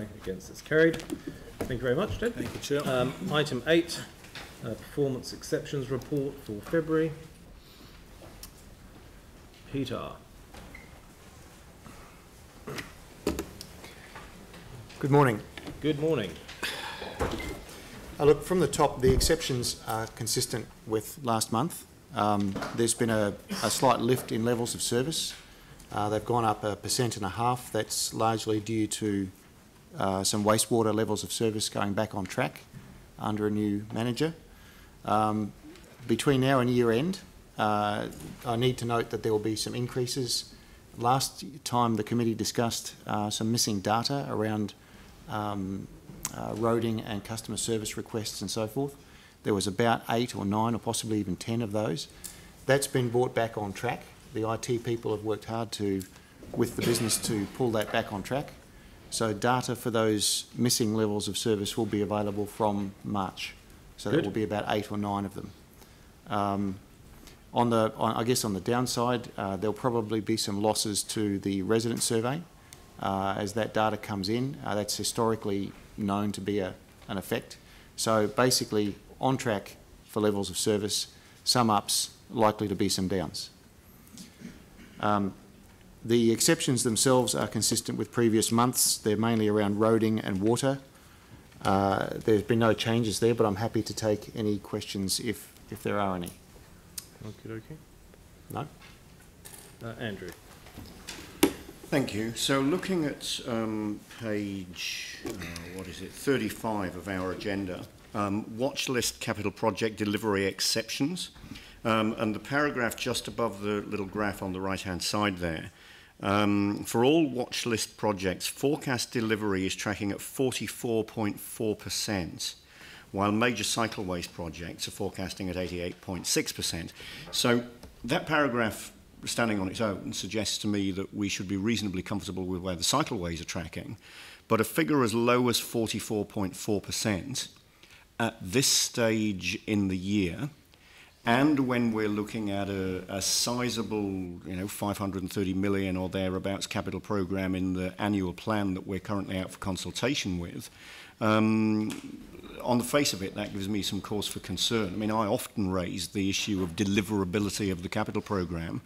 Aye. Against, it's carried. Thank you very much, Ted. Thank you, Chair. Item 8, performance exceptions report for February. Peter. Good morning. Good morning. Look, from the top, the exceptions are consistent with last month. There's been a slight lift in levels of service. They've gone up 1.5%. That's largely due to some wastewater levels of service going back on track under a new manager. Between now and year end, I need to note that there will be some increases. Last time the committee discussed some missing data around roading and customer service requests and so forth. There was about 8 or 9 or possibly even 10 of those. That's been brought back on track. The IT people have worked hard with the business to pull that back on track. So data for those missing levels of service will be available from March. So Good. There will be about 8 or 9 of them. I guess on the downside, there'll probably be some losses to the resident survey as that data comes in. That's historically known to be an effect. So basically on track for levels of service, some ups, likely to be some downs. The exceptions themselves are consistent with previous months. They're mainly around roading and water. There's been no changes there, but I'm happy to take any questions if there are any. Okay. No? Andrew. Thank you. So looking at page, 35 of our agenda, watch list capital project delivery exceptions, and the paragraph just above the little graph on the right-hand side there. For all watch list projects, forecast delivery is tracking at 44.4%, while major cycle waste projects are forecasting at 88.6%. So that paragraph, standing on its own, suggests to me that we should be reasonably comfortable with where the cycleways are tracking, but a figure as low as 44.4% at this stage in the year, and when we're looking at a sizable, 530 million or thereabouts capital program in the annual plan that we're currently out for consultation with, on the face of it, that gives me some cause for concern. I mean, I often raise the issue of deliverability of the capital program.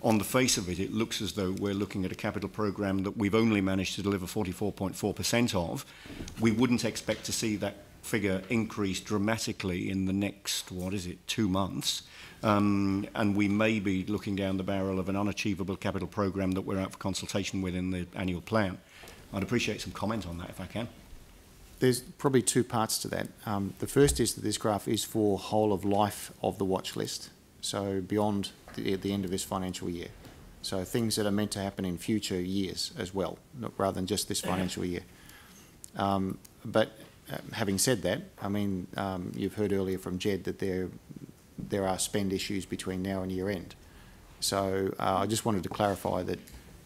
On the face of it, it looks as though we're looking at a capital program that we've only managed to deliver 44.4% of. We wouldn't expect to see that figure increase dramatically in the next, 2 months. And we may be looking down the barrel of an unachievable capital program that we're out for consultation with in the annual plan. I'd appreciate some comment on that if I can. There's probably 2 parts to that. The first is that this graph is for whole of life of the watch list, so beyond the end of this financial year. So things that are meant to happen in future years as well, rather than just this financial year. But having said that, I mean, you've heard earlier from Jed that there are spend issues between now and year end. So I just wanted to clarify that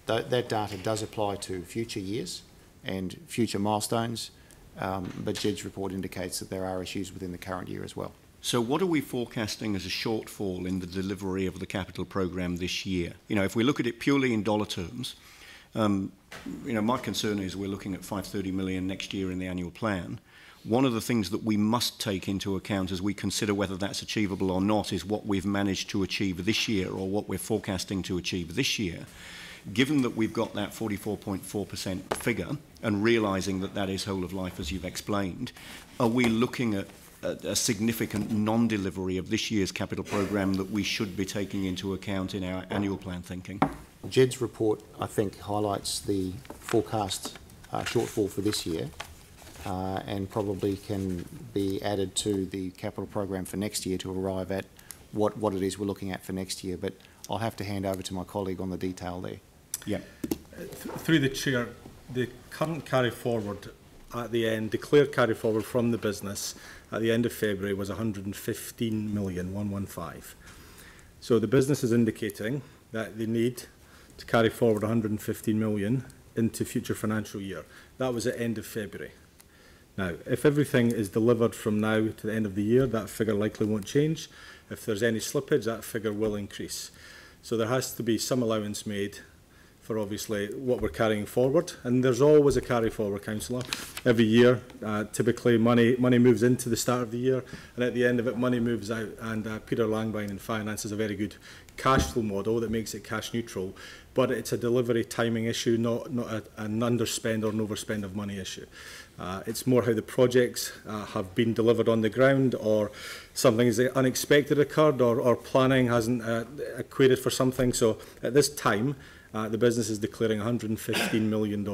that data does apply to future years and future milestones. But Jed's report indicates that there are issues within the current year as well. So what are we forecasting as a shortfall in the delivery of the capital program this year? If we look at it purely in dollar terms, my concern is we're looking at 530 million next year in the annual plan. One of the things that we must take into account as we consider whether that's achievable or not is what we've managed to achieve this year or what we're forecasting to achieve this year. Given that we've got that 44.4% figure and realising that that is whole of life as you've explained, are we looking at a significant non-delivery of this year's capital programme that we should be taking into account in our annual plan thinking? Jed's report, I think, highlights the forecast shortfall for this year and probably can be added to the capital program for next year to arrive at what it is we're looking at for next year. But I'll have to hand over to my colleague on the detail there. Yeah. Through the Chair, the current carry forward at the end, declared carry forward from the business at the end of February was 115,115. So the business is indicating that they need to carry forward 115 million into future financial year. That was at end of February. Now, if everything is delivered from now to the end of the year, that figure likely won't change. If there's any slippage, that figure will increase. So there has to be some allowance made for obviously what we're carrying forward, and there's always a carry forward, councillor. Every year, typically money moves into the start of the year, and at the end of it, money moves out. And Peter Langbein in finance is a very good cash flow model that makes it cash neutral, but it's a delivery timing issue, not an underspend or an overspend of money issue. It's more how the projects have been delivered on the ground, or something is unexpected occurred, or planning hasn't equated for something. So at this time, the business is declaring $115 million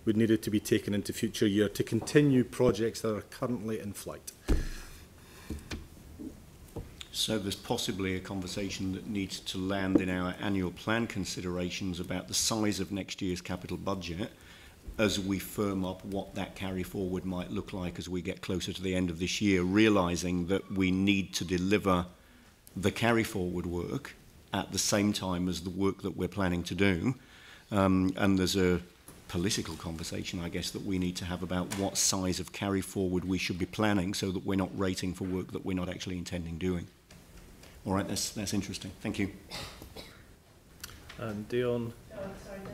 would need it to be taken into future year to continue projects that are currently in flight. So there's possibly a conversation that needs to land in our annual plan considerations about the size of next year's capital budget as we firm up what that carry forward might look like as we get closer to the end of this year, realising that we need to deliver the carry forward work at the same time as the work that we're planning to do. And there's a political conversation, I guess, that we need to have about what size of carry forward we should be planning so that we're not rating for work that we're not actually intending doing. All right, that's interesting. Thank you. Dion. Oh, sorry, Dave.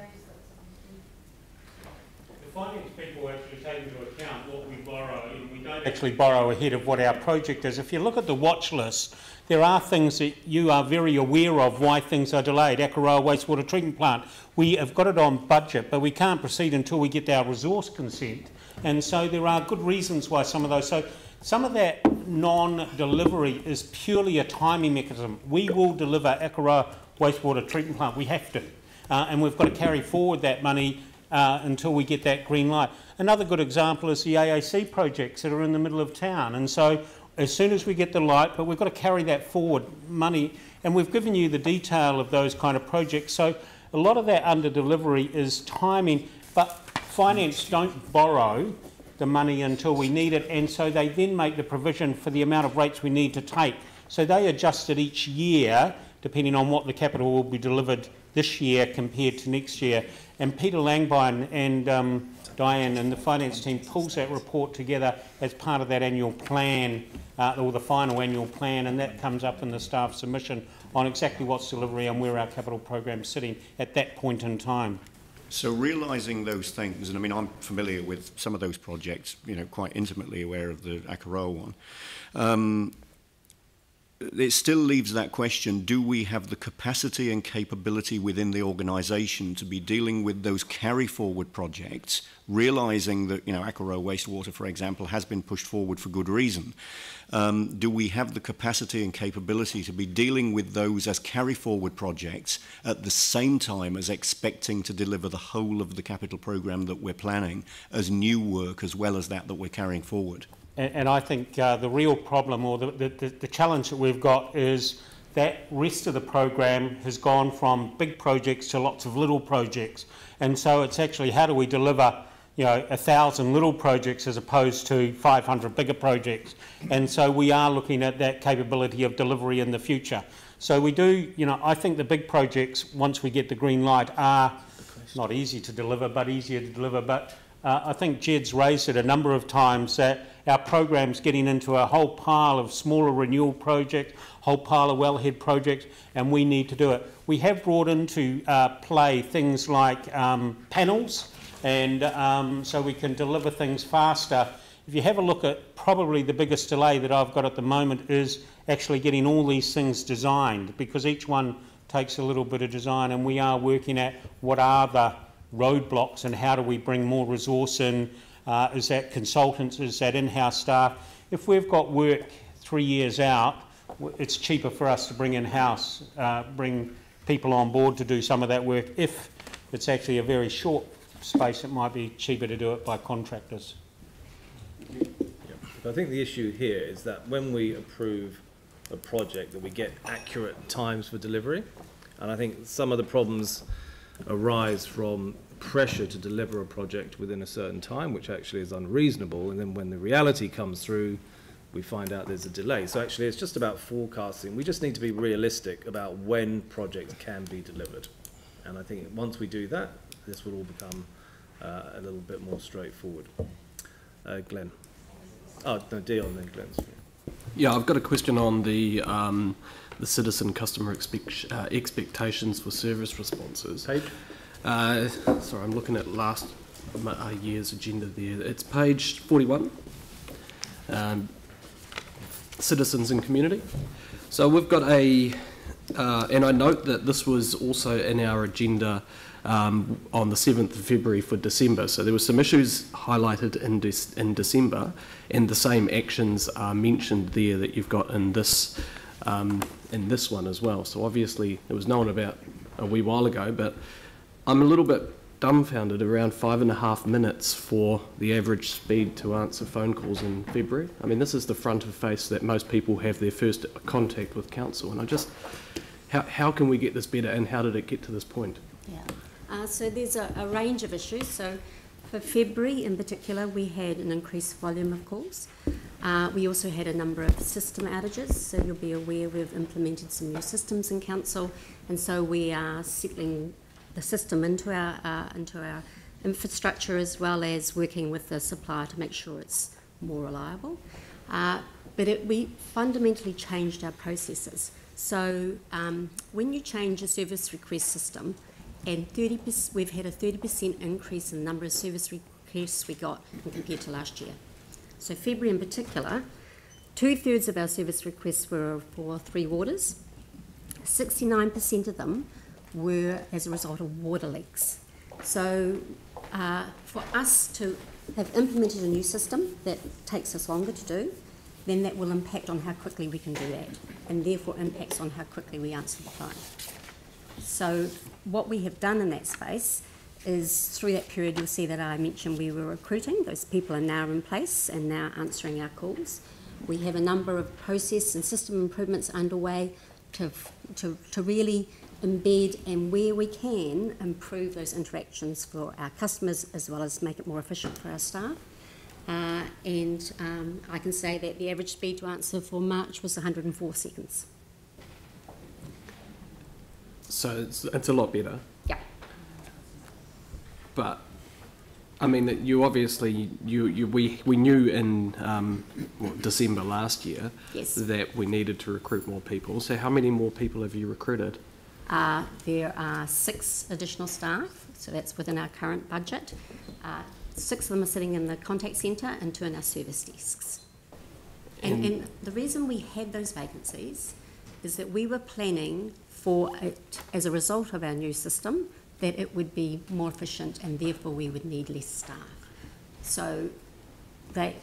The finance people actually take into account what we borrow, and we don't actually borrow ahead of what our project is. If you look at the watch list, there are things that you are very aware of why things are delayed. Akaroa wastewater treatment plant, we have got it on budget, but we can't proceed until we get our resource consent. And so there are good reasons why some of those. So some of that non-delivery is purely a timing mechanism. We will deliver Akaroa wastewater treatment plant. We have to. And we've got to carry forward that money until we get that green light. Another good example is the AAC projects that are in the middle of town. And so as soon as we get the light, but we've got to carry that forward money. And we've given you the detail of those kind of projects. So a lot of that under delivery is timing, but finance don't borrow the money until we need it, and so they then make the provision for the amount of rates we need to take. So they adjust it each year depending on what the capital will be delivered this year compared to next year. And Peter Langbein and Diane and the finance team pulls that report together as part of that annual plan, or the final annual plan, and that comes up in the staff submission on exactly what's delivery and where our capital program's sitting at that point in time. So realising those things, and I mean, I'm familiar with some of those projects, you know, quite intimately aware of the Akaroa one. It still leaves that question, do we have the capacity and capability within the organisation to be dealing with those carry-forward projects, realising that, you know, Akaroa wastewater, for example, has been pushed forward for good reason. Do we have the capacity and capability to be dealing with those as carry-forward projects at the same time as expecting to deliver the whole of the capital programme that we're planning as new work as well as that we're carrying forward? And I think the real problem, or the challenge that we've got, is that rest of the program has gone from big projects to lots of little projects. And so it's actually how do we deliver, you know, 1,000 little projects as opposed to 500 bigger projects. And so we are looking at that capability of delivery in the future. So we do, you know, I think the big projects, once we get the green light, are not easy to deliver, but easier to deliver. But I think Jed's raised it a number of times that our program's getting into a whole pile of smaller renewal projects, whole pile of wellhead projects, and we need to do it. We have brought into play things like panels, and so we can deliver things faster. If you have a look at probably the biggest delay that I've got at the moment is actually getting all these things designed, because each one takes a little bit of design, and we are working at what are the roadblocks and how do we bring more resource in. Is that consultants, is that in-house staff? If we've got work 3 years out, it's cheaper for us to bring in-house, bring people on board to do some of that work. If it's actually a very short space, it might be cheaper to do it by contractors. I think the issue here is that when we approve a project, that we get accurate times for delivery, and I think some of the problems arise from pressure to deliver a project within a certain time, which actually is unreasonable, and then when the reality comes through, we find out there's a delay. So actually it's just about forecasting. We just need to be realistic about when projects can be delivered. And I think once we do that, this will all become a little bit more straightforward. Glenn. Oh, no, Dion, then Glenn's. Yeah, I've got a question on the citizen customer expectations for service responses. Page? Sorry, I'm looking at last year's agenda there. It's page 41, citizens and community. So we've got and I note that this was also in our agenda on the 7th of February for December. So there were some issues highlighted in December, and the same actions are mentioned there that you've got in this one as well. So obviously it was known about a wee while ago, but I'm a little bit dumbfounded, around 5.5 minutes for the average speed to answer phone calls in February. I mean, this is the front of face that most people have their first contact with council, and I just, how can we get this better, and how did it get to this point? Yeah, so there's a range of issues. So for February in particular, we had an increased volume of calls. We also had a number of system outages, so you'll be aware we've implemented some new systems in council, and so we are settling the system into our infrastructure, as well as working with the supplier to make sure it's more reliable. But we fundamentally changed our processes. So when you change a service request system, and we've had a 30% increase in the number of service requests we got compared to last year. So February in particular, 2/3 of our service requests were for 3 waters. 69% of them were as a result of water leaks. So for us to have implemented a new system that takes us longer to do, then that will impact on how quickly we can do that, and therefore impacts on how quickly we answer the phone. So what we have done in that space is, through that period, you'll see that I mentioned we were recruiting. Those people are now in place and now answering our calls. We have a number of process and system improvements underway to really embed, and where we can, improve those interactions for our customers, as well as make it more efficient for our staff. And I can say that the average speed to answer for March was 104 seconds. So it's a lot better. Yeah. But I mean, you obviously we knew in December last year, yes, that we needed to recruit more people. So how many more people have you recruited? There are 6 additional staff, so that's within our current budget. 6 of them are sitting in the contact centre and 2 in our service desks. And the reason we had those vacancies is that we were planning for it, as a result of our new system, that it would be more efficient, and therefore we would need less staff. So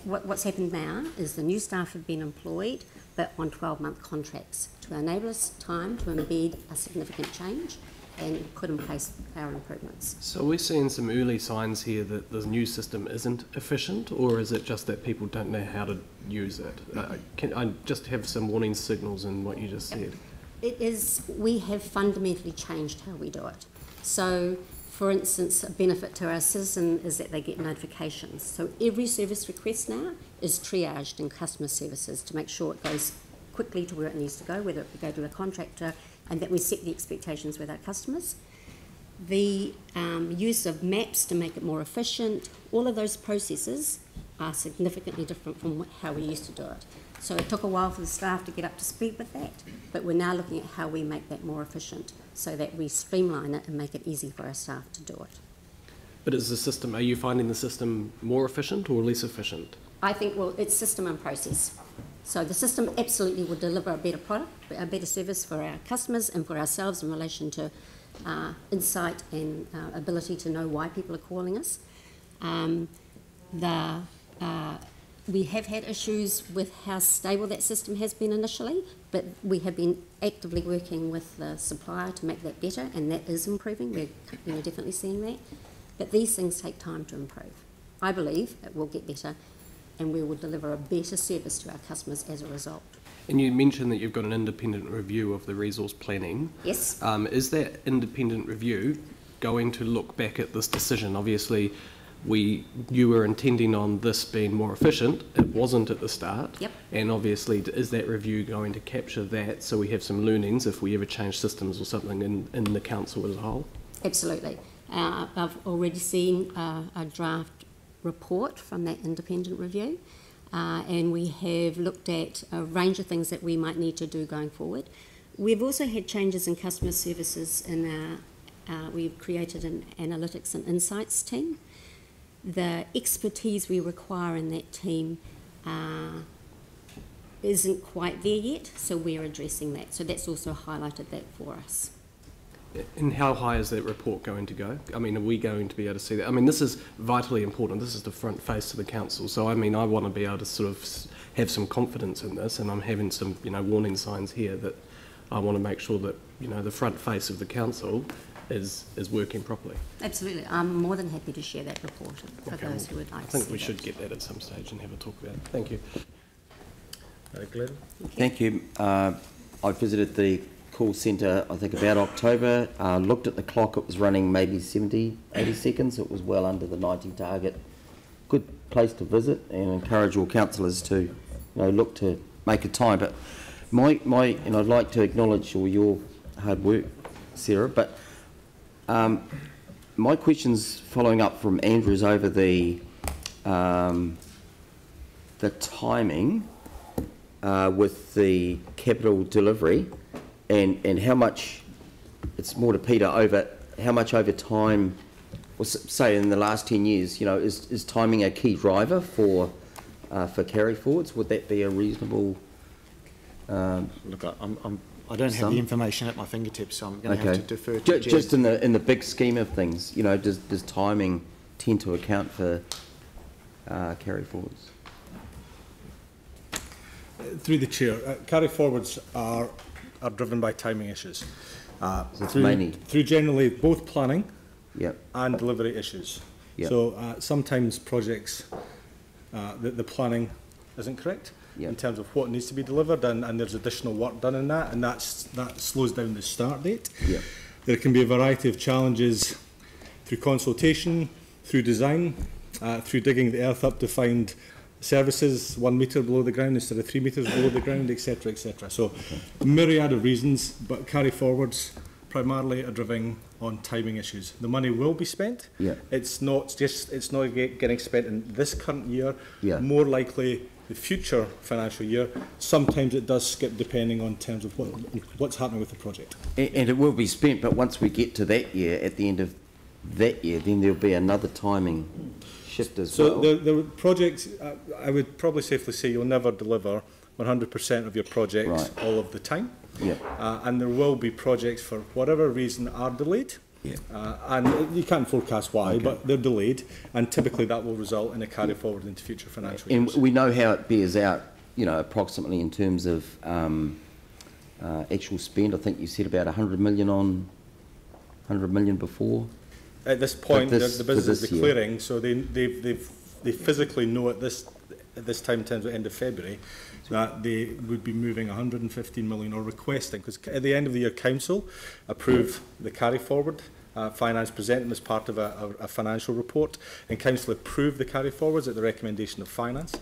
what's happened now is the new staff have been employed, but on 12-month contracts, to enable us time to embed a significant change and put in place our improvements. So we're seeing some early signs here that the new system isn't efficient, or is it just that people don't know how to use it? Can I just have some warning signals in what you just said? It is, we have fundamentally changed how we do it. So, for instance, a benefit to our citizen is that they get notifications. So every service request now is triaged in customer services to make sure it goes quickly to where it needs to go, whether it go to a contractor, and that we set the expectations with our customers. The use of maps to make it more efficient, all of those processes are significantly different from how we used to do it. So it took a while for the staff to get up to speed with that, but we're now looking at how we make that more efficient so that we streamline it and make it easy for our staff to do it. But is the system, are you finding the system more efficient or less efficient? I think, well, it's system and process. So the system absolutely will deliver a better product, a better service for our customers and for ourselves in relation to insight and ability to know why people are calling us. We have had issues with how stable that system has been initially, but we have been actively working with the supplier to make that better, and that is improving. We're definitely seeing that. But these things take time to improve. I believe it will get better, and we will deliver a better service to our customers as a result. And you mentioned that you've got an independent review of the resource planning. Yes. Is that independent review going to look back at this decision? Obviously, you were intending on this being more efficient. It wasn't at the start. Yep. And obviously, is that review going to capture that so we have some learnings if we ever change systems or something in the council as a whole? Absolutely. I've already seen a draft report from that independent review, and we have looked at a range of things that we might need to do going forward. We've also had changes in customer services in we've created an analytics and insights team. The expertise we require in that team isn't quite there yet, so we're addressing that. So that's also highlighted that for us. And how high is that report going to go? I mean, are we going to be able to see that? I mean, this is vitally important. This is the front face of the council. So, I mean, I want to be able to sort of have some confidence in this, and I'm having some, warning signs here that I want to make sure that, the front face of the council is working properly. Absolutely. I'm more than happy to share that report for those who would like to see it. I think we should get that at some stage and have a talk about it. Thank you. Glenn? Thank you. I visited the call centre, I think about October, looked at the clock, it was running maybe 70, 80 seconds, it was well under the 90 target. Good place to visit, and encourage all councillors to look to make a time. But and I'd like to acknowledge all your hard work, Sarah, but my question's following up from Andrew's over the timing with the capital delivery. And how much, it's more to Peter, over how much over time, or say in the last 10 years, is timing a key driver for carry forwards? Would that be a reasonable? Look, I don't have the information at my fingertips, so I'm going to have to defer to Jez. Just in the big scheme of things, does timing tend to account for carry forwards? Through the chair, carry forwards are driven by timing issues. So it's mainly through generally both planning Yep. and delivery issues. Yep. So sometimes projects, the planning isn't correct Yep. in terms of what needs to be delivered, and there's additional work done in that, and that slows down the start date. Yep. There can be a variety of challenges through consultation, through design, through digging the earth up to find services 1 metre below the ground instead of 3 metres below the ground, etc., etc. So, a myriad of reasons, but carry forwards primarily are driven on timing issues. The money will be spent. Yeah. It's not getting spent in this current year. Yeah. More likely the future financial year. Sometimes it does skip depending on terms of what's happening with the project. And it will be spent, but once we get to that year, at the end of that year, then there'll be another timing shift as well. So the projects, I would probably safely say you'll never deliver 100% of your projects Right. all of the time. Yeah. And there will be projects for whatever reason are delayed. Yeah. And you can't forecast why, Okay. but they're delayed, and typically that will result in a carry forward into future financial And years. we know how it bears out, approximately in terms of actual spend. I think you said about 100 million on 100 million before. At this point, But this- the for business is this year. declaring, so they physically know at this time in terms of end of February that they would be moving 115 million or requesting, because at the end of the year council approve the carry forward, finance present them as part of a financial report, and council approve the carry forwards at the recommendation of finance.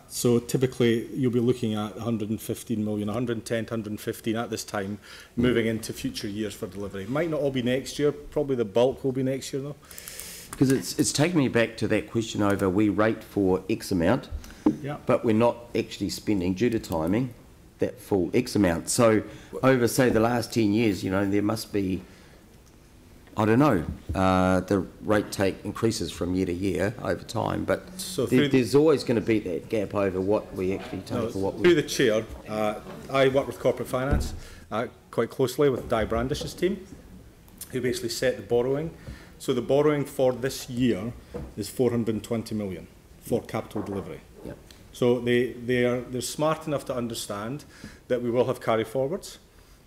So typically you'll be looking at 115 million, 110 to 115 at this time, moving into future years for delivery. Might not all be next year, probably the bulk will be next year though. Because it's taken me back to that question over we rate for X amount, Yeah. but we're not actually spending due to timing that full X amount. So over, say, the last 10 years, there must be, I don't know, the rate take increases from year to year over time, but So there's always going to be that gap over what we actually take for what Through we... the chair, I work with corporate finance quite closely with Di Brandish's team, who basically set the borrowing. So the borrowing for this year is 420 million for capital delivery. Yep. So they're smart enough to understand that we will have carry forwards.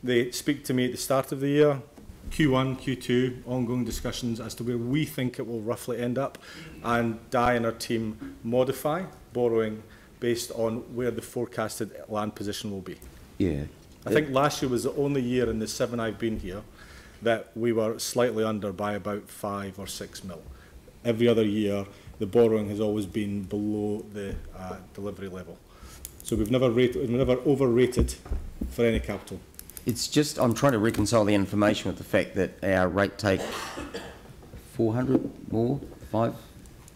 They speak to me at the start of the year, Q1, Q2, ongoing discussions as to where we think it will roughly end up, and Di and our team modify borrowing based on where the forecasted land position will be. Yeah. I think last year was the only year in the 7 I've been here that we were slightly under by about 5 or 6 mil. Every other year, the borrowing has always been below the delivery level. So we've never overrated for any capital. It's just, I'm trying to reconcile the information with the fact that our rate take 400 more, 5,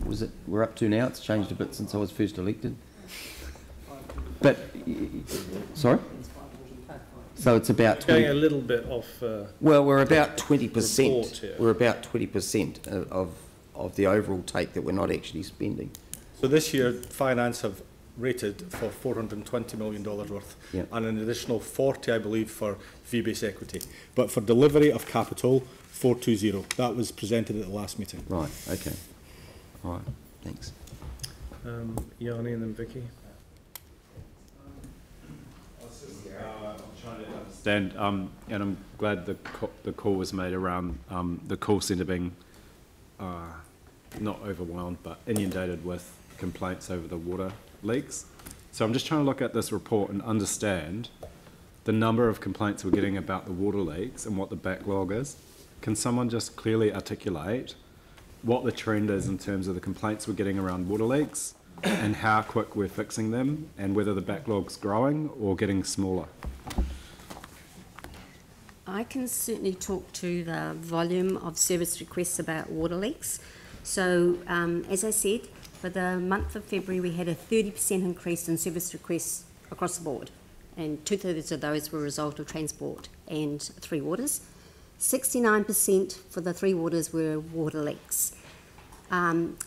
was it, we're up to now, it's changed a bit since I was first elected. But, sorry? So it's about Going 20, a little bit off. well, we're about report 20%. here. We're about 20% of the overall take that we're not actually spending. So this year, finance have rated for $420 million worth, Yeah. and an additional 40, I believe, for fee-based equity. But for delivery of capital, 420. That was presented at the last meeting. Right, okay. All right, thanks. Yanni and then Vicky. I'm trying to understand, and I'm glad the call was made around the call centre being not overwhelmed but inundated with complaints over the water leaks. So I'm just trying to look at this report and understand the number of complaints we're getting about the water leaks and what the backlog is. Can someone just clearly articulate what the trend is in terms of the complaints we're getting around water leaks and how quick we're fixing them, and whether the backlog's growing or getting smaller? I can certainly talk to the volume of service requests about water leaks. So, as I said, for the month of February, we had a 30% increase in service requests across the board, and 2/3 of those were a result of transport and Three Waters. 69% for the Three Waters were water leaks.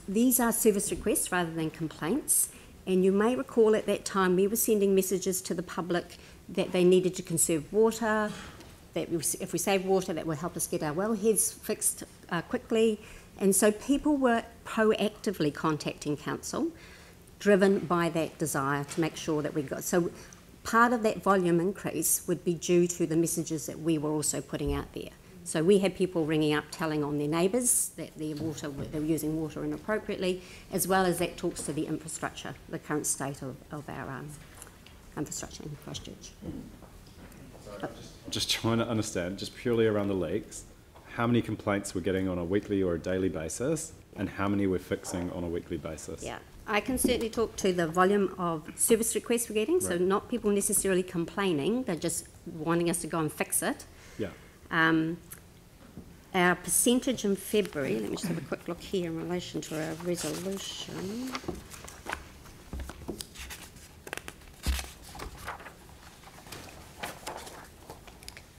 These are service requests rather than complaints, and you may recall at that time we were sending messages to the public that they needed to conserve water, that if we save water that will help us get our wellheads fixed quickly, and so people were proactively contacting council, driven by that desire to make sure that we got, so part of that volume increase would be due to the messages that we were also putting out there. So we had people ringing up telling on their neighbours that they were using water inappropriately, as well as that talks to the infrastructure, the current state of our infrastructure in Christchurch. Just trying to understand, just purely around the leaks, how many complaints we're getting on a weekly or a daily basis, and how many we're fixing on a weekly basis. Yeah, I can certainly talk to the volume of service requests we're getting, so not people necessarily complaining, they're just wanting us to go and fix it. Yeah. Our percentage in February, let me just have a quick look here in relation to our resolution.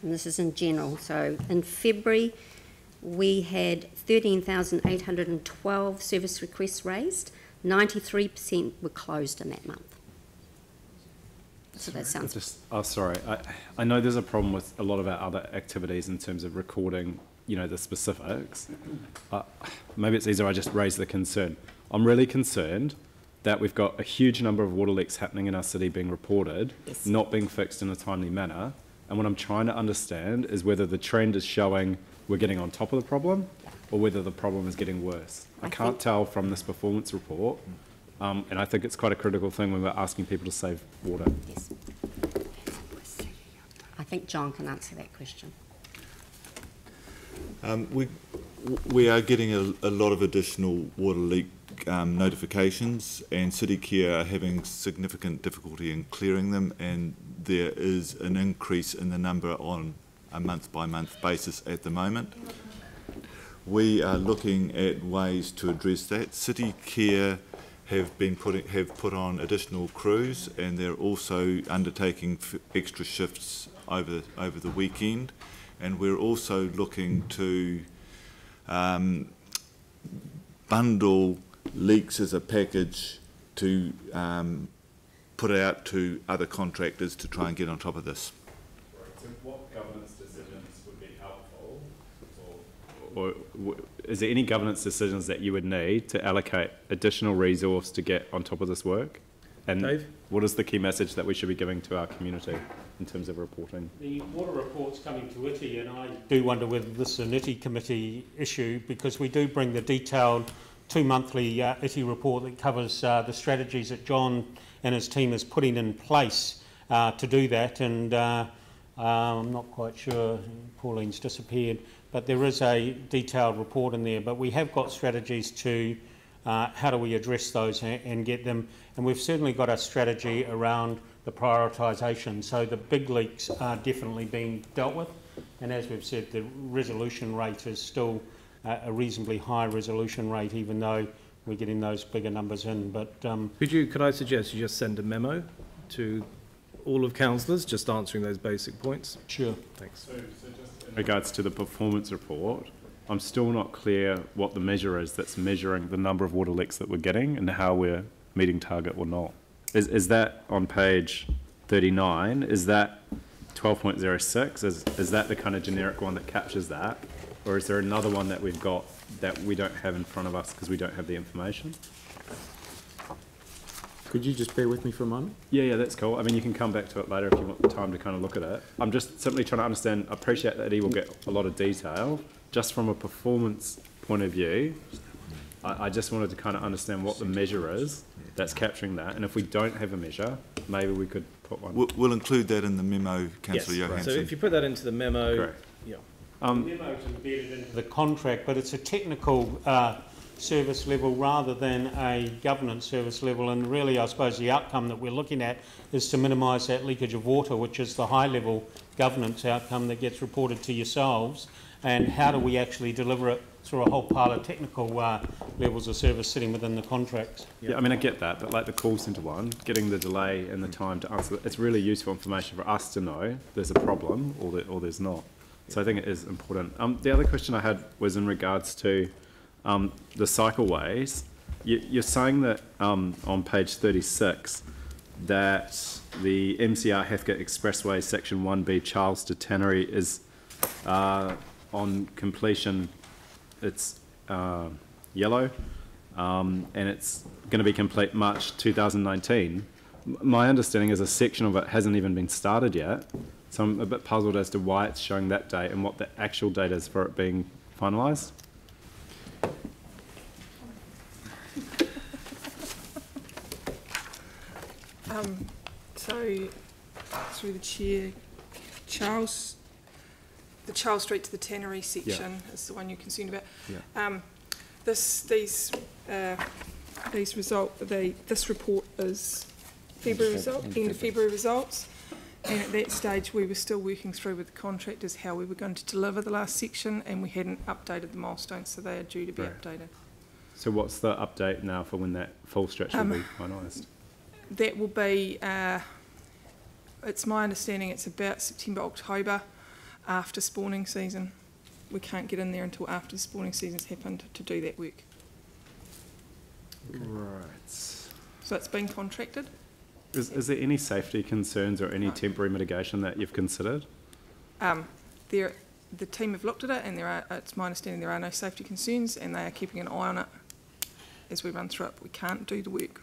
And this is in general. So in February, we had 13,812 service requests raised. 93% were closed in that month. So that sounds... Sorry. I know there's a problem with a lot of our other activities in terms of recording, you know, the specifics. Maybe it's easier I just raise the concern. I'm really concerned that we've got a huge number of water leaks happening in our city being reported, Yes. not being fixed in a timely manner. And what I'm trying to understand is whether the trend is showing we're getting on top of the problem or whether the problem is getting worse. I can't tell from this performance report, and I think it's quite a critical thing when we're asking people to save water. Yes. I think John can answer that question. We are getting a lot of additional water leak notifications, and City Care are having significant difficulty in clearing them, and there is an increase in the number on a month-by-month basis at the moment. We are looking at ways to address that. City Care have put on additional crews, and they're also undertaking extra shifts over the weekend, and we're also looking to bundle leaks as a package to put out to other contractors to try and get on top of this. So what governance decisions would be helpful, or is there any governance decisions that you would need to allocate additional resource to get on top of this work? And Dave? What is the key message that we should be giving to our community in terms of reporting? The water report's coming to ITI, and I do wonder whether this is an ITI committee issue, because we do bring the detailed 2-monthly ITI report that covers the strategies that John and his team is putting in place to do that, and I'm not quite sure, Pauline's disappeared, but there is a detailed report in there. But we have got strategies to how do we address those and get them, and we've certainly got a strategy around the prioritisation. So the big leaks are definitely being dealt with, and as we've said, the resolution rate is still a reasonably high resolution rate, even though we're getting those bigger numbers in. But Could I suggest you just send a memo to all of councillors, just answering those basic points? Sure. Thanks. So just in regards to the performance report, I'm still not clear what the measure is that's measuring the number of water leaks that we're getting and how we're meeting target or not. Is that on page 39? Is that 12.06? Is that the kind of generic one that captures that? Or is there another one that we've got that we don't have in front of us because we don't have the information? Could you just bear with me for a moment? Yeah, that's cool. I mean, you can come back to it later if you want the time to kind of look at it. I'm just simply trying to understand, I appreciate that he will get a lot of detail. Just from a performance point of view, I just wanted to kind of understand what the measure is that's capturing that. And if we don't have a measure, maybe we could put one. We'll include that in the memo, Councillor Yes, Johansson. so if you put that into the memo, Correct. yeah. The memo is embedded into the contract, but it's a technical service level rather than a governance service level, and really I suppose the outcome that we're looking at is to minimise that leakage of water, which is the high level governance outcome that gets reported to yourselves, and how do we actually deliver it through a whole pile of technical levels of service sitting within the contracts. Yeah, I mean, I get that, but like the call centre one, getting the delay and the time to answer, it's really useful information for us to know there's a problem or there's not. So I think it is important. The other question I had was in regards to the cycleways. You're saying that on page 36 that the MCR Heathcote Expressway Section 1B Charles to Tannery is on completion, it's yellow, and it's going to be complete March 2019. My understanding is a section of it hasn't even been started yet, so I'm a bit puzzled as to why it's showing that date and what the actual date is for it being finalised. So, through the chair, the Charles Street to the Tannery section is the one you're concerned about. Yeah. This report is February result, end of February results, and at that stage we were still working through with the contractors how we were going to deliver the last section, and we hadn't updated the milestones, so they are due to be updated. So what's the update now for when that full stretch will be finalised? That will be, it's my understanding it's about September, October, after spawning season. We can't get in there until after the spawning season's happened to do that work. Right. So it's been contracted. Is there any safety concerns or any temporary mitigation that you've considered? The team have looked at it, and it's my understanding there are no safety concerns, and they are keeping an eye on it as we run through it. But we can't do the work.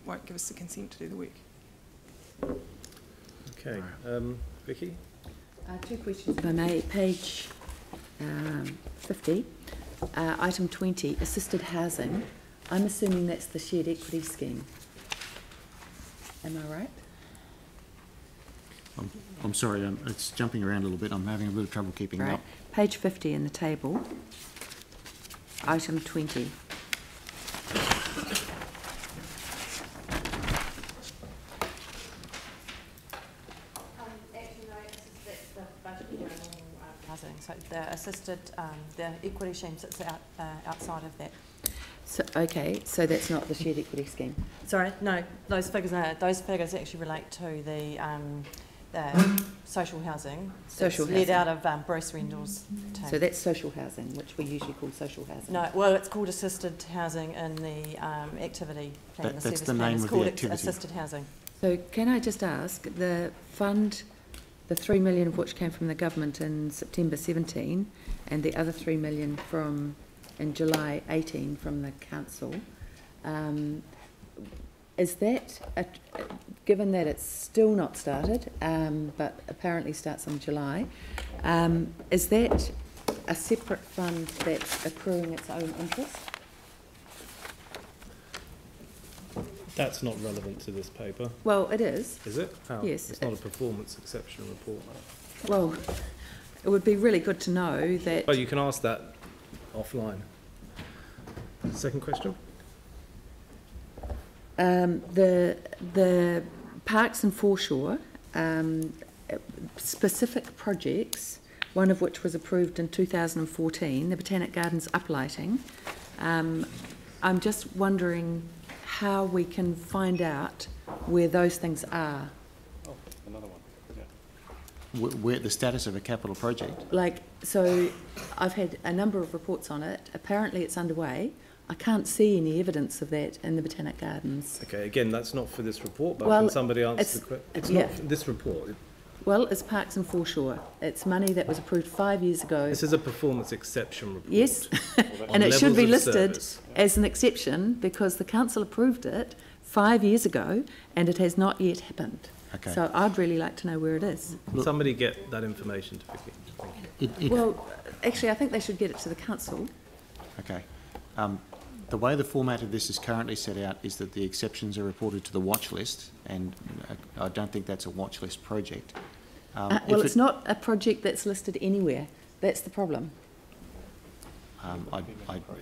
Won't give us the consent to do the work. Okay, Vicky? Two questions, if I may. Page 50, item 20, assisted housing. I'm assuming that's the shared equity scheme. Am I right? I'm sorry, it's jumping around a little bit. I'm having a bit of trouble keeping up. Page 50 in the table, item 20. So the assisted, the equity scheme sits outside of that. So, okay, so that's not the shared equity scheme? Sorry, no, those figures actually relate to the social housing. Social housing. Led out of Bruce Rendell's team. So that's social housing, which we usually call social housing? No, well, it's called assisted housing in the activity plan, the service the plan. name It's of called the activity. assisted housing. So can I just ask, the fund, the 3 million of which came from the government in September 17, and the other 3 million in July 18 from the council, is that, given that it's still not started, but apparently starts in July, is that a separate fund that's accruing its own interest? That's not relevant to this paper. Well, it is. Is it? How? Yes. It's not a performance exception report. Well, it would be really good to know that... But you can ask that offline. Second question? The parks and foreshore, specific projects, one of which was approved in 2014, the Botanic Gardens uplighting. I'm just wondering how we can find out where those things are. Oh, another one. Yeah. Where the status of a capital project? Like, so I've had a number of reports on it. Apparently it's underway. I can't see any evidence of that in the Botanic Gardens. Okay, again, that's not for this report, but Well, can somebody answer it's- the question? It's yeah. not for this report. Well, it's Parks and Foreshore. It's money that was approved 5 years ago. This is a performance exception report. Yes, on and it should be levels of listed service. as an exception because the council approved it 5 years ago and it has not yet happened. Okay. So I'd really like to know where it is. Can somebody get that information to Vicky? Thank you. Well, actually, I think they should get it to the council. Okay. The way the format of this is currently set out is that the exceptions are reported to the watch list, and I don't think that's a watch list project. Well, it's not a project that's listed anywhere. That's the problem. I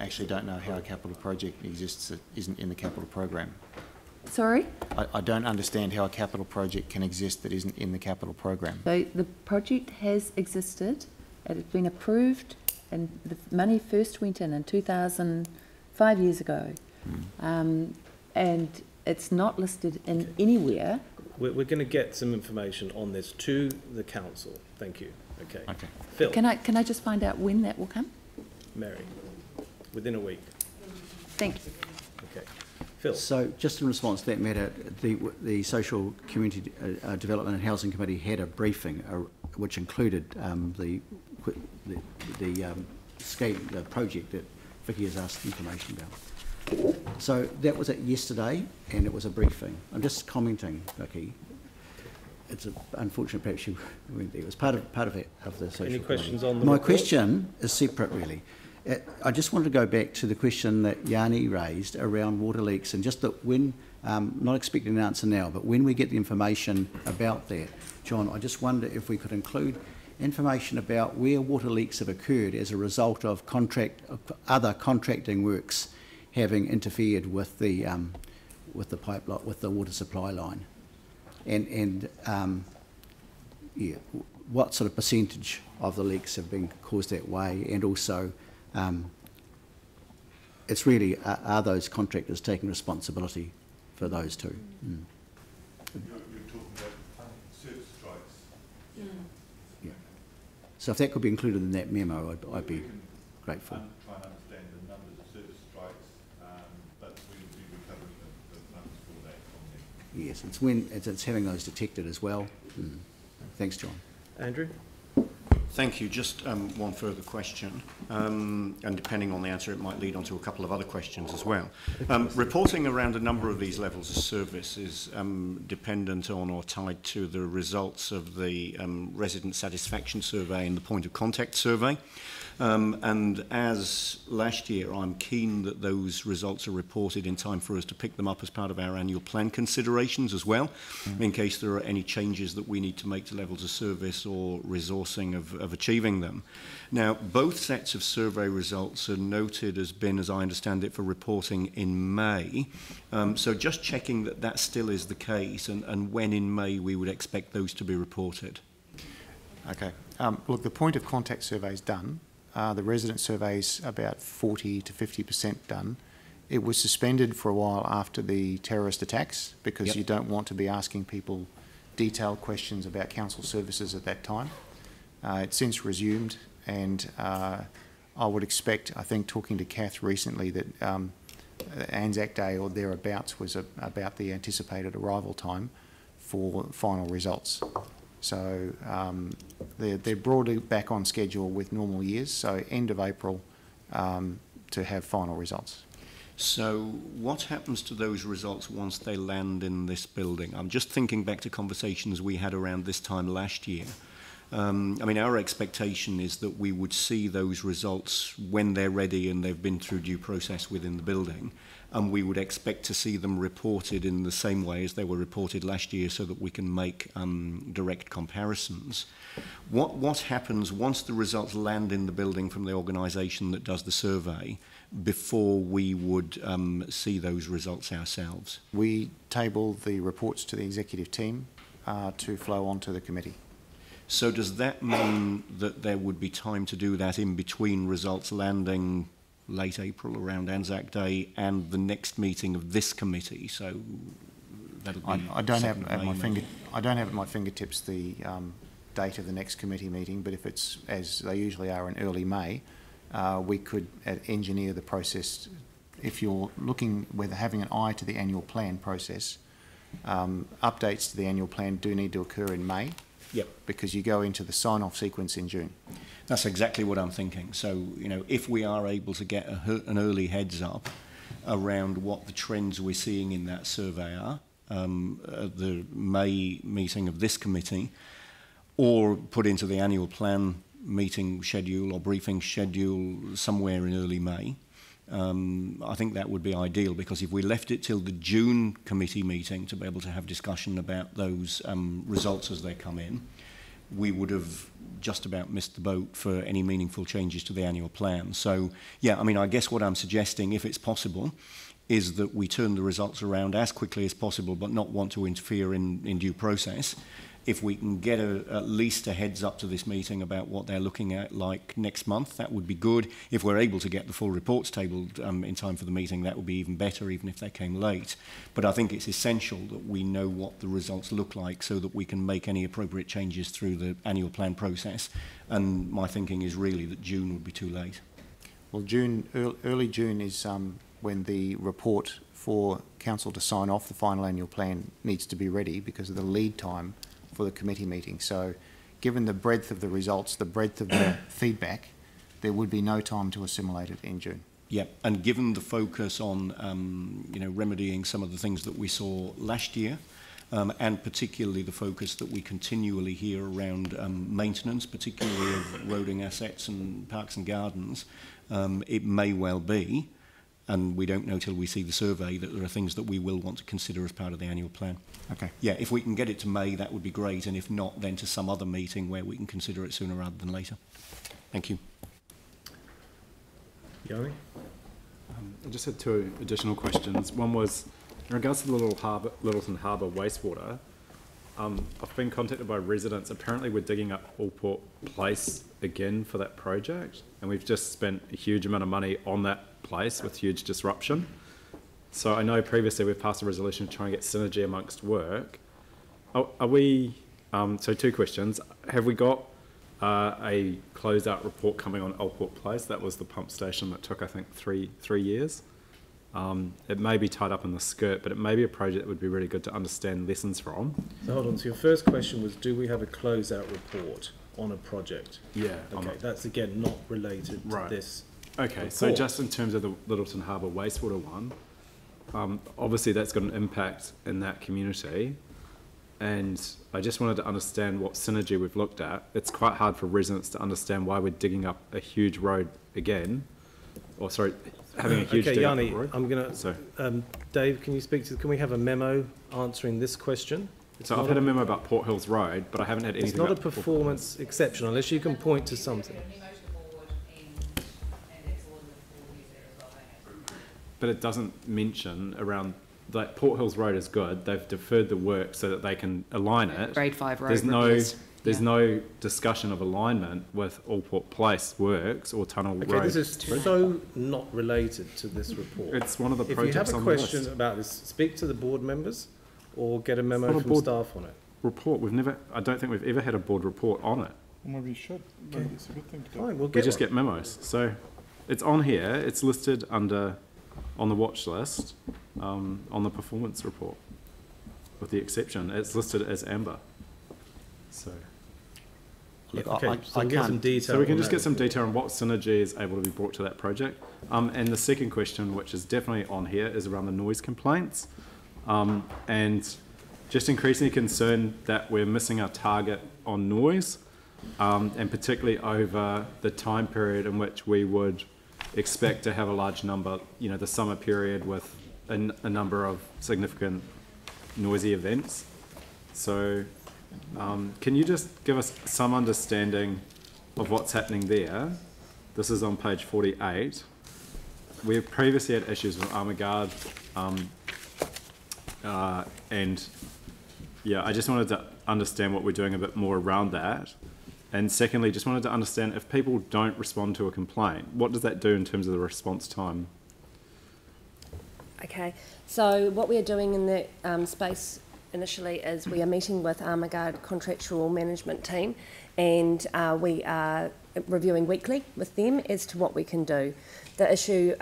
actually don't know how a capital project exists that isn't in the capital program. Sorry? I don't understand how a capital project can exist that isn't in the capital program. So the project has existed, it has been approved, and the money first went in 5 years ago. And it's not listed in anywhere. We're going to get some information on this to the council. Thank you. Okay. Okay. Phil. Can I just find out when that will come? Mary. Within a week. Thank you. Okay. Phil. So, just in response to that matter, the Social Community Development and Housing Committee had a briefing which included the scheme, the project that Vicky has asked information about. So that was it yesterday, and it was a briefing. I'm just commenting, Vicky. It's unfortunate perhaps you weren't there. It was part of the social. Any questions on the My report? question is separate, really. I just wanted to go back to the question that Yanni raised around water leaks, and just that when, not expecting an answer now, but when we get the information about that, John, I just wonder if we could include information about where water leaks have occurred as a result of other contracting works having interfered with the pipeline, with the water supply line, and yeah, what sort of percentage of the leaks have been caused that way, and also it's really are those contractors taking responsibility for those two? Mm. You're talking about service strikes. Yeah. So if that could be included in that memo, I'd be grateful. Try and understand the numbers of service strikes, but we will be recovering the funds for that from them. Yes, it's having those detected as well. Mm. Thanks, John. Andrew? Thank you. Just one further question, and depending on the answer, it might lead on to a couple of other questions as well. Reporting around a number of these levels of service is dependent on or tied to the results of the resident satisfaction survey and the point of contact survey. And as last year, I'm keen that those results are reported in time for us to pick them up as part of our annual plan considerations as well, in case there are any changes that we need to make to levels of service or resourcing of achieving them. Now, both sets of survey results are noted as being, as I understand it, for reporting in May. So just checking that that still is the case, and when in May we would expect those to be reported. Okay. Look, the point of contact survey is done. The resident survey is about 40 to 50% done. It was suspended for a while after the terrorist attacks because you don't want to be asking people detailed questions about council services at that time. It's since resumed, and I would expect, I think talking to Kath recently, that Anzac Day or thereabouts was about the anticipated arrival time for final results. So they're broadly back on schedule with normal years, so end of April to have final results. So what happens to those results once they land in this building? I'm just thinking back to conversations we had around this time last year. I mean, our expectation is that we would see those results when they're ready and they've been through due process within the building, and we would expect to see them reported in the same way as they were reported last year so that we can make direct comparisons. What happens once the results land in the building from the organisation that does the survey before we would see those results ourselves? We table the reports to the executive team to flow on to the committee. So does that mean that there would be time to do that in between results landing late April, around Anzac Day, and the next meeting of this committee. So that'll be. I don't have at my fingertips the date of the next committee meeting, but if it's, as they usually are, in early May, we could engineer the process. If you're looking, whether having an eye to the annual plan process, updates to the annual plan do need to occur in May. Yep. Because you go into the sign-off sequence in June. That's exactly what I'm thinking. So, you know, if we are able to get an early heads up around what the trends we're seeing in that survey are, at the May meeting of this committee, or put into the annual plan meeting schedule or briefing schedule somewhere in early May, I think that would be ideal, because if we left it till the June committee meeting to be able to have discussion about those results as they come in, we would have just about missed the boat for any meaningful changes to the annual plan. So, yeah, I mean, I guess what I'm suggesting, if it's possible, is that we turn the results around as quickly as possible, but not want to interfere in due process. If we can get at least a heads up to this meeting about what they're looking at like next month, that would be good. If we're able to get the full reports tabled in time for the meeting, that would be even better, even if they came late. But I think it's essential that we know what the results look like so that we can make any appropriate changes through the annual plan process. And my thinking is really that June would be too late. Well, early June is when the report for council to sign off the final annual plan needs to be ready because of the lead time for the committee meeting. So given the breadth of the results, the breadth of the feedback, there would be no time to assimilate it in June. Yeah, and given the focus on you know, remedying some of the things that we saw last year, and particularly the focus that we continually hear around maintenance, particularly of roading assets and parks and gardens, it may well be, and we don't know till we see the survey, that there are things that we will want to consider as part of the annual plan. Okay. Yeah, if we can get it to May, that would be great, and if not, then to some other meeting where we can consider it sooner rather than later. Thank you. Yanni? I just had two additional questions. One was, in regards to the Littleton Harbour wastewater, I've been contacted by residents. Apparently we're digging up Allport Place again for that project, and we've just spent a huge amount of money on that place with huge disruption. So I know previously we've passed a resolution to try and get synergy amongst work. Are we, so two questions. Have we got a closeout report coming on Allport Place? That was the pump station that took, I think, three years. It may be tied up in the skirt, but it may be a project that would be really good to understand lessons from. So hold on, so your first question was, do we have a closeout report on a project? Yeah. Okay, that's again not related to this. Okay, report. So just in terms of the Littleton Harbour wastewater one, obviously that's got an impact in that community, and I just wanted to understand what synergy we've looked at. It's quite hard for residents to understand why we're digging up a huge road again, or sorry, having a huge okay, Yanni, road. I'm going to, Dave, can you speak to, can we have a memo answering this question? So I've had a memo about Port Hills Road, but I haven't had anything about... It's not a performance exception, unless you can point to something. But it doesn't mention around, like, Port Hills Road is good. They've deferred the work so that they can align it. Grade 5 road. There's no discussion of alignment with Allport Place works or Tunnel Road. Okay, this is so not related to this report. It's one of the projects on If the you list. have a question about this, speak to the board members or get a memo from staff on it. Report. I don't think we've ever had a board report on it. Well, maybe you should. Maybe it's a good thing to do. Fine, we'll We just get memos. So it's on here. It's listed on the watch list, on the performance report, with the exception. It's listed as amber. So... Look, okay, so we get some detail. So we can just get some detail on what synergy is able to be brought to that project. And the second question, which is definitely on here, is around the noise complaints. And just increasingly concerned that we're missing our target on noise, and particularly over the time period in which we would expect to have a large number, you know, the summer period with a number of significant noisy events. So can you just give us some understanding of what's happening there? This is on page 48. We've previously had issues with Armagard, and yeah, I just wanted to understand what we're doing a bit more around that. And secondly, just wanted to understand, if people don't respond to a complaint, what does that do in terms of the response time? Okay, so what we are doing in that space initially is we are meeting with Armaguard contractual management team, and we are reviewing weekly with them as to what we can do. The issue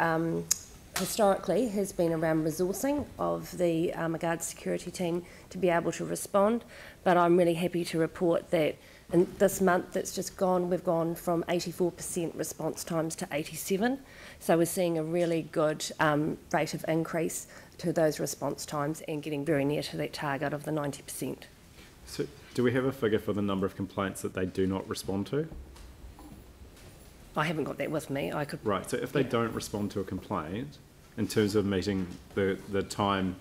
historically has been around resourcing of the Armaguard security team to be able to respond, but I'm really happy to report that in this month that's just gone, we've gone from 84% response times to 87%. So we're seeing a really good rate of increase to those response times and getting very near to that target of the 90%. So do we have a figure for the number of complaints that they do not respond to? I haven't got that with me. I could. Right, so if they don't respond to a complaint, in terms of meeting the time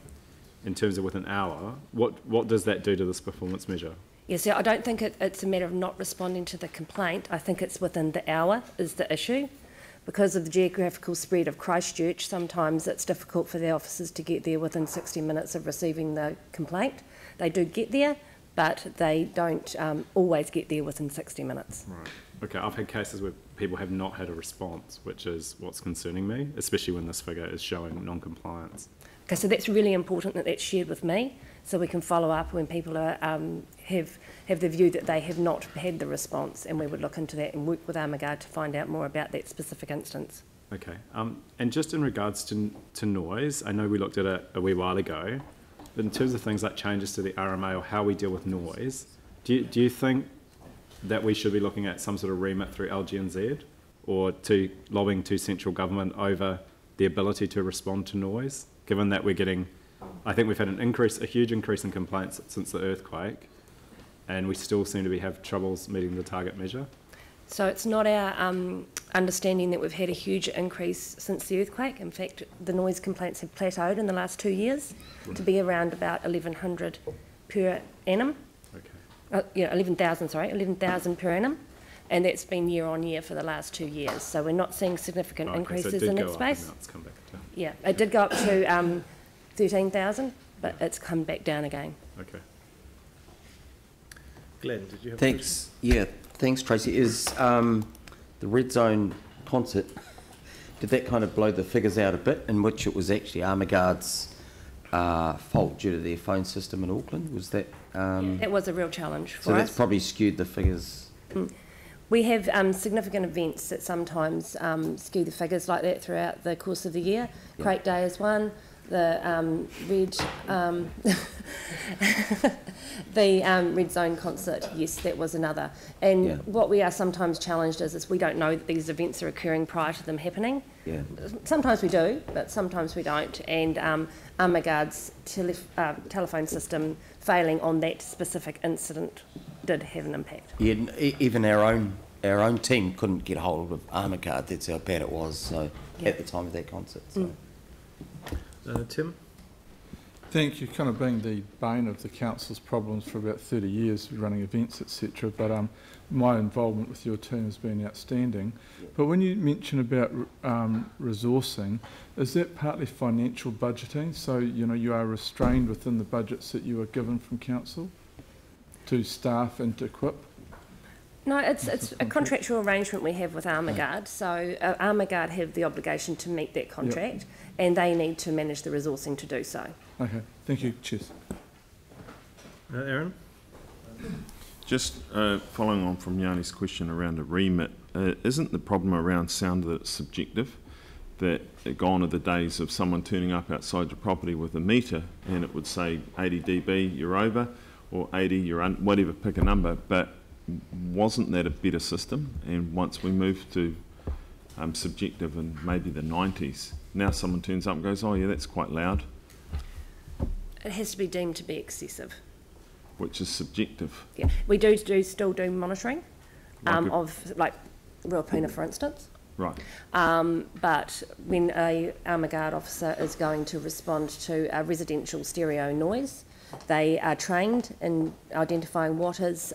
in terms of within an hour, what does that do to this performance measure? Yeah, so I don't think it's a matter of not responding to the complaint. I think it's within the hour is the issue. Because of the geographical spread of Christchurch, sometimes it's difficult for the officers to get there within 60 minutes of receiving the complaint. They do get there, but they don't always get there within 60 minutes. Right. Okay, I've had cases where people have not had a response, which is what's concerning me, especially when this figure is showing non-compliance. Okay, so that's really important that that's shared with me, so we can follow up when people are, have the view that they have not had the response, and we would look into that and work with Armaguard to find out more about that specific instance. Okay, and just in regards to noise, I know we looked at it a wee while ago, but in terms of things like changes to the RMA or how we deal with noise, do you think that we should be looking at some sort of remit through LG&Z or to lobbying to central government over the ability to respond to noise, given that we're getting, I think we've had a huge increase in complaints since the earthquake, and we still seem to have troubles meeting the target measure? So it's not our understanding that we've had a huge increase since the earthquake. In fact, the noise complaints have plateaued in the last 2 years to be around about 1,100 per annum. Okay. 11,000 per annum. And that's been year on year for the last 2 years. So we're not seeing significant increases in that space. Now it's come back down. Yeah, it did go up to 13,000, but it's come back down again. Okay. Glenn, did you have Thanks. Yeah, thanks, Tracy. Is the Red Zone concert, did that kind of blow the figures out a bit, in which it was actually Armaguard's fault due to their phone system in Auckland? Was that... It was a real challenge for us. So that's probably skewed the figures. We have significant events that sometimes skew the figures like that throughout the course of the year. Yeah. Crate Day is one. The Red Zone concert, yes, that was another. And what we are sometimes challenged is we don't know that these events are occurring prior to them happening. Yeah. Sometimes we do, but sometimes we don't. And Armaguard's telephone system failing on that specific incident did have an impact. Yeah, even our own team couldn't get hold of Armaguard. That's how bad it was at the time of that concert. So. Tim? Thank you. Kind of being the bane of the council's problems for about 30 years, running events, etc. But my involvement with your team has been outstanding. But when you mention about resourcing, is that partly financial budgeting? So you are restrained within the budgets that you are given from council to staff and to equip? No, it's a contractual arrangement we have with Armaguard. So Armaguard have the obligation to meet that contract, and they need to manage the resourcing to do so. Okay, thank you. Cheers. Aaron? Just following on from Yanni's question around a remit, isn't the problem around sound that it's subjective? That gone are the days of someone turning up outside your property with a meter and it would say 80 dB, you're over, or 80, you're whatever, pick a number, but wasn't that a better system? And once we moved to subjective in maybe the 90s, now someone turns up and goes, oh yeah, that's quite loud. It has to be deemed to be excessive. Which is subjective. Yeah, we still do monitoring of like Ruapuna, for instance. Right. But when a Armaguard officer is going to respond to a residential stereo noise, they are trained in identifying what is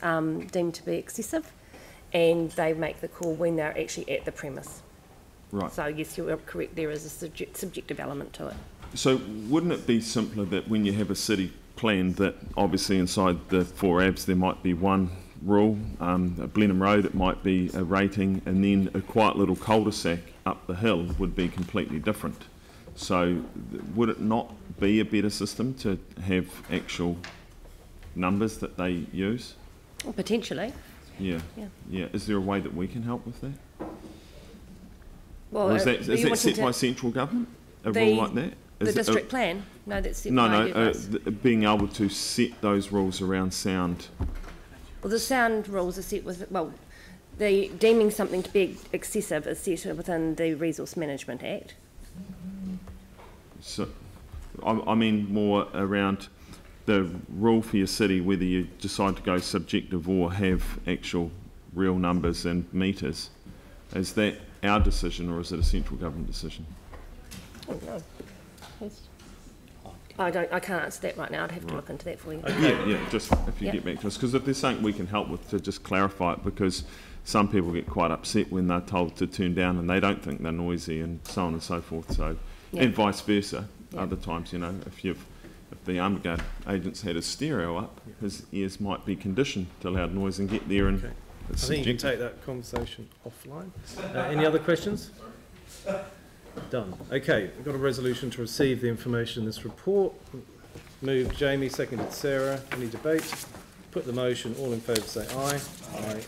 deemed to be excessive, and they make the call when they're actually at the premise. Right. So yes, you're correct, there is a subjective element to it. So wouldn't it be simpler that when you have a city plan that obviously inside the 4 ABs there might be one rural, Blenheim Road, it might be a rating, and then a quiet little cul-de-sac up the hill would be completely different. So would it not be a better system to have actual numbers that they use? Well, potentially. Yeah. Is there a way that we can help with that? Well, or is that set by central government, a rule like that? The district plan? No, that's set by you guys. Being able to set those rules around sound. Well, the sound rules are set with, well, the deeming something to be excessive is set within the Resource Management Act. So, I mean more around the rule for your city, whether you decide to go subjective or have actual real numbers and meters. Is that our decision or is it a central government decision? I don't know. I can't answer that right now. I'd have to look into that for you. Just if you get back to us, because if there's something we can help with to just clarify it, because some people get quite upset when they're told to turn down and they don't think they're noisy and so on and so forth. So, and vice versa. Other times, you know, if the armed guard agent's had his stereo up, his ears might be conditioned to loud noise and get there and. Okay. I think you can take that conversation offline. Any other questions? Done. Okay, we've got a resolution to receive the information in this report. Moved Jamie, seconded Sarah. Any debate? Put the motion. All in favour say aye. Aye.